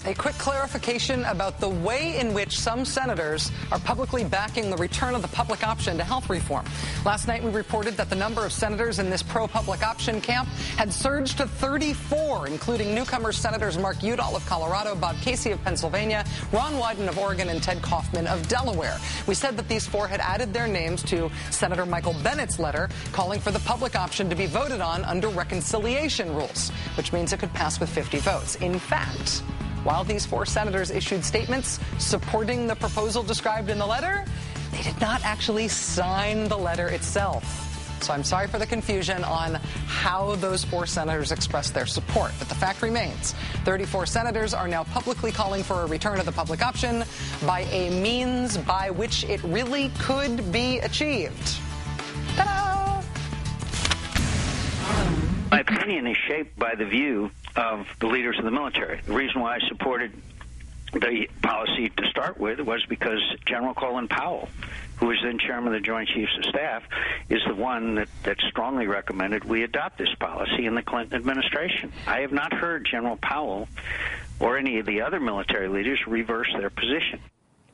A quick clarification about the way in which some senators are publicly backing the return of the public option to health reform. Last night, we reported that the number of senators in this pro-public option camp had surged to 34, including newcomer Senators Mark Udall of Colorado, Bob Casey of Pennsylvania, Ron Wyden of Oregon, and Ted Kaufman of Delaware. We said that these four had added their names to Senator Michael Bennet's letter calling for the public option to be voted on under reconciliation rules, which means it could pass with 50 votes. In fact, while these four senators issued statements supporting the proposal described in the letter, they did not actually sign the letter itself. So I'm sorry for the confusion on how those four senators expressed their support. But the fact remains, 34 senators are now publicly calling for a return of the public option by a means by which it really could be achieved. Ta-da! My opinion is shaped by the view of the leaders of the military. The reason why I supported the policy to start with was because General Colin Powell, who was then chairman of the Joint Chiefs of Staff, is the one that strongly recommended we adopt this policy in the Clinton administration. I have not heard General Powell or any of the other military leaders reverse their position.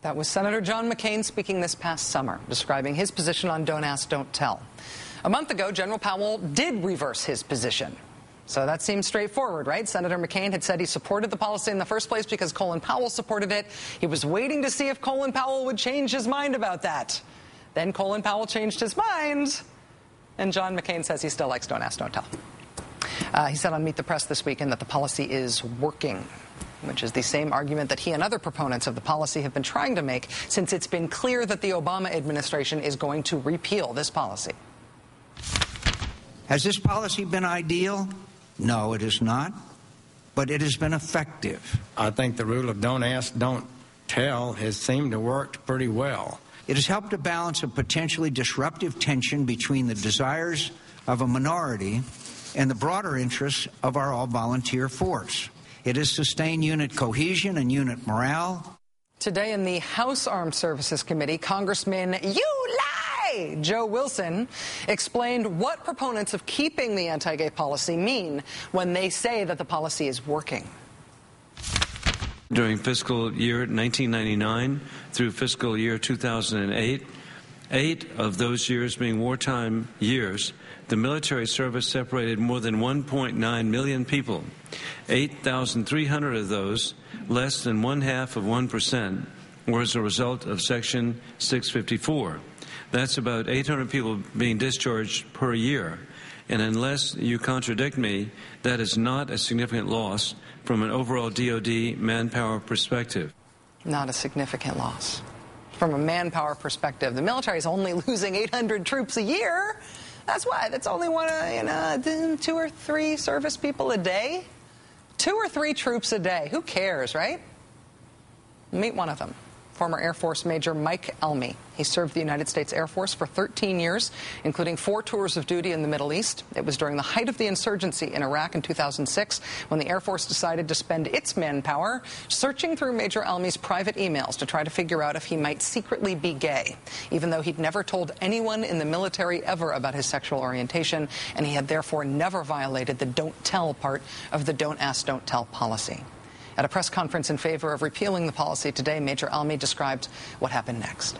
That was Senator John McCain speaking this past summer, describing his position on Don't Ask, Don't Tell. A month ago, General Powell did reverse his position. So that seems straightforward, right? Senator McCain had said he supported the policy in the first place because Colin Powell supported it. He was waiting to see if Colin Powell would change his mind about that. Then Colin Powell changed his mind, and John McCain says he still likes Don't Ask, Don't Tell. He said on Meet the Press this weekend that the policy is working, which is the same argument that he and other proponents of the policy have been trying to make since it's been clear that the Obama administration is going to repeal this policy. Has this policy been ideal? No, it is not, but it has been effective. I think the rule of don't ask, don't tell has seemed to work pretty well. It has helped to balance a potentially disruptive tension between the desires of a minority and the broader interests of our all-volunteer force. It has sustained unit cohesion and unit morale. Today in the House Armed Services Committee, Congressman Joe Wilson explained what proponents of keeping the anti-gay policy mean when they say that the policy is working. During fiscal year 1999 through fiscal year 2008, 8 of those years being wartime years, the military service separated more than 1.9 million people. 8,300 of those, less than 0.5%, were as a result of Section 654. That's about 800 people being discharged per year. And unless you contradict me, that is not a significant loss from an overall DOD manpower perspective. Not a significant loss. From a manpower perspective, the military is only losing 800 troops a year. That's why. That's only 2 or 3 service people a day. 2 or 3 troops a day. Who cares, right? Meet one of them. Former Air Force Major Mike Almy. He served the United States Air Force for 13 years, including 4 tours of duty in the Middle East. It was during the height of the insurgency in Iraq in 2006 when the Air Force decided to spend its manpower searching through Major Almy's private emails to try to figure out if he might secretly be gay, even though he'd never told anyone in the military ever about his sexual orientation, and he had therefore never violated the don't tell part of the don't ask, don't tell policy. At a press conference in favor of repealing the policy today, Major Almy described what happened next.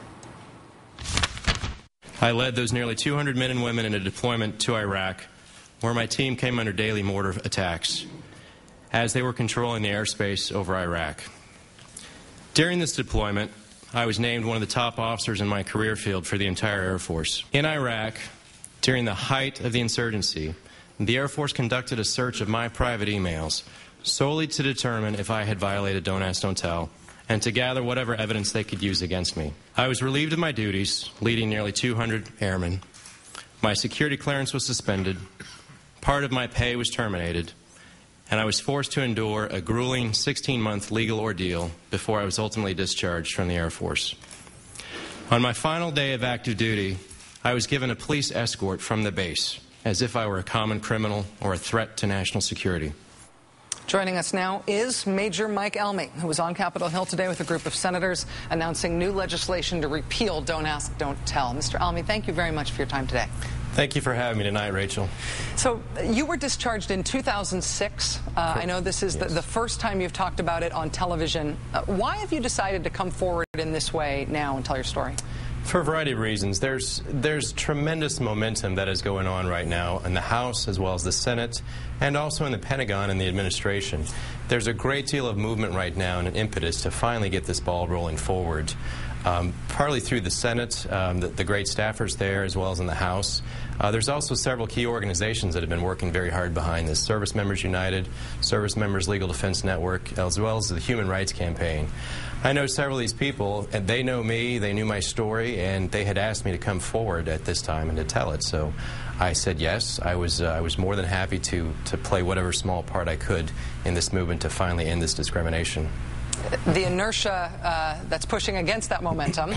I led those nearly 200 men and women in a deployment to Iraq, where my team came under daily mortar attacks as they were controlling the airspace over Iraq. During this deployment, I was named one of the top officers in my career field for the entire Air Force. In Iraq, during the height of the insurgency, the Air Force conducted a search of my private emails solely to determine if I had violated Don't Ask, Don't Tell, and to gather whatever evidence they could use against me. I was relieved of my duties, leading nearly 200 airmen. My security clearance was suspended, part of my pay was terminated, and I was forced to endure a grueling 16-month legal ordeal before I was ultimately discharged from the Air Force. On my final day of active duty, I was given a police escort from the base, as if I were a common criminal or a threat to national security. Joining us now is Major Mike Almy, who was on Capitol Hill today with a group of senators announcing new legislation to repeal Don't Ask, Don't Tell. Mr. Almy, thank you very much for your time today. Thank you for having me tonight, Rachel. So you were discharged in 2006. I know this is the first time you've talked about it on television. Why have you decided to come forward in this way now and tell your story? For a variety of reasons. There's tremendous momentum that is going on right now in the House as well as the Senate and also in the Pentagon and the administration. There's a great deal of movement right now and an impetus to finally get this ball rolling forward. Partly through the Senate, the great staffers there, as well as in the House. There's also several key organizations that have been working very hard behind this. Service Members United, Service Members Legal Defense Network, as well as the Human Rights Campaign. I know several of these people, and they know me, they knew my story, and they had asked me to come forward at this time and to tell it. So I said yes. I was more than happy to play whatever small part I could in this movement to finally end this discrimination. The inertia that's pushing against that momentum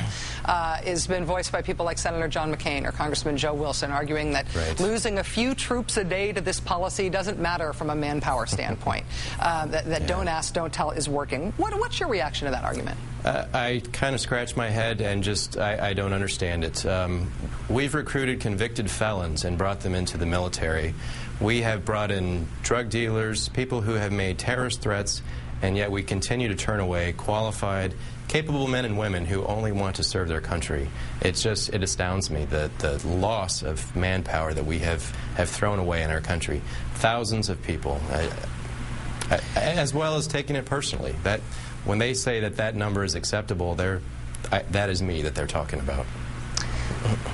has been voiced by people like Senator John McCain or Congressman Joe Wilson, arguing that losing a few troops a day to this policy doesn't matter from a manpower standpoint, that Don't Ask, Don't Tell is working. What's your reaction to that argument? I kind of scratch my head and just, I don't understand it. We've recruited convicted felons and brought them into the military. We have brought in drug dealers, people who have made terrorist threats, and yet we continue to turn away qualified, capable men and women who only want to serve their country. It astounds me, the loss of manpower that we have thrown away in our country. Thousands of people, as well as taking it personally. That when they say that number is acceptable, that is me that they're talking about.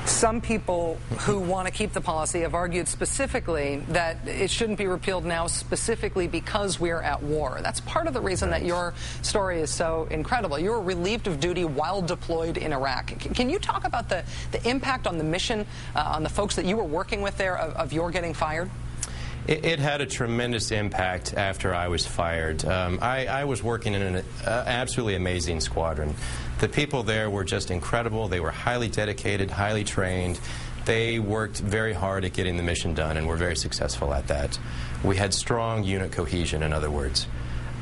Some people who want to keep the policy have argued specifically that it shouldn't be repealed now specifically because we're at war. That's part of the reason that your story is so incredible. You were relieved of duty while deployed in Iraq. Can you talk about the impact on the mission, on the folks that you were working with there, of your getting fired? It had a tremendous impact after I was fired. I was working in an absolutely amazing squadron. The people there were just incredible. They were highly dedicated, highly trained. They worked very hard at getting the mission done and were very successful at that. We had strong unit cohesion, in other words.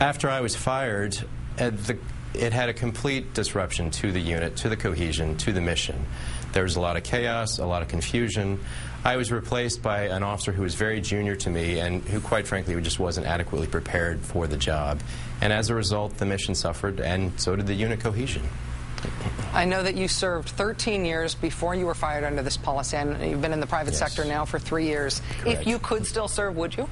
After I was fired, it had a complete disruption to the unit, to the cohesion, to the mission. There was a lot of chaos, a lot of confusion. I was replaced by an officer who was very junior to me and who, quite frankly, just wasn't adequately prepared for the job. And as a result, the mission suffered, and so did the unit cohesion. I know that you served 13 years before you were fired under this policy, and you've been in the private sector now for 3 years. Correct. If you could still serve, would you?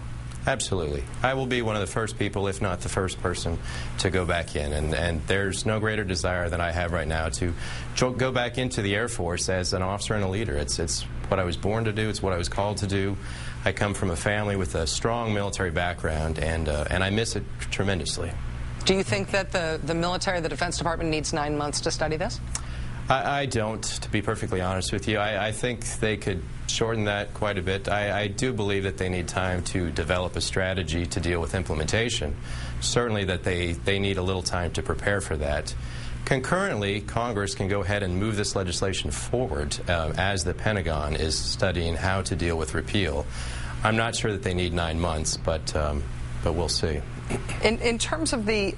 Absolutely. I will be one of the first people, if not the first person, to go back in. And there's no greater desire than I have right now to go back into the Air Force as an officer and a leader. It's what I was born to do. It's what I was called to do. I come from a family with a strong military background, and I miss it tremendously. Do you think that the military, the Defense Department, needs 9 months to study this? I don't, to be perfectly honest with you. I think they could shorten that quite a bit. I do believe that they need time to develop a strategy to deal with implementation. Certainly that they need a little time to prepare for that. Concurrently, Congress can go ahead and move this legislation forward as the Pentagon is studying how to deal with repeal. I'm not sure that they need 9 months, but we'll see. In terms of the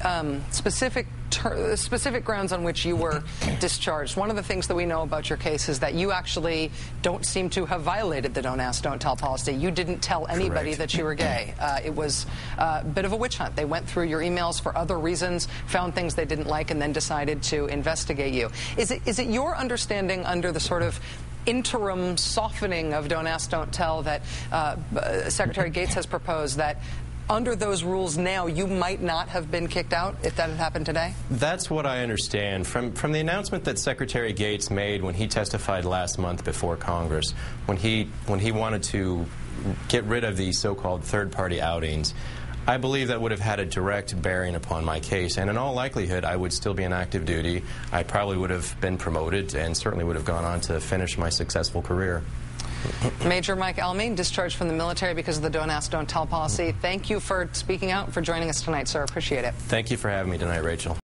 specific grounds on which you were discharged, one of the things that we know about your case is that you actually don't seem to have violated the Don't Ask, Don't Tell policy. You didn't tell anybody that you were gay. It was a bit of a witch hunt. They went through your emails for other reasons, found things they didn't like, and then decided to investigate you. Is it your understanding, under the sort of interim softening of Don't Ask, Don't Tell, that Secretary Gates has proposed, that under those rules now, you might not have been kicked out if that had happened today? That's what I understand. From the announcement that Secretary Gates made when he testified last month before Congress, when he wanted to get rid of these so-called third-party outings, I believe that would have had a direct bearing upon my case, and in all likelihood, I would still be in active duty. I probably would have been promoted and certainly would have gone on to finish my successful career. Major Mike Almy, discharged from the military because of the Don't Ask, Don't Tell policy. Thank you for speaking out, for joining us tonight, sir. Appreciate it. Thank you for having me tonight, Rachel.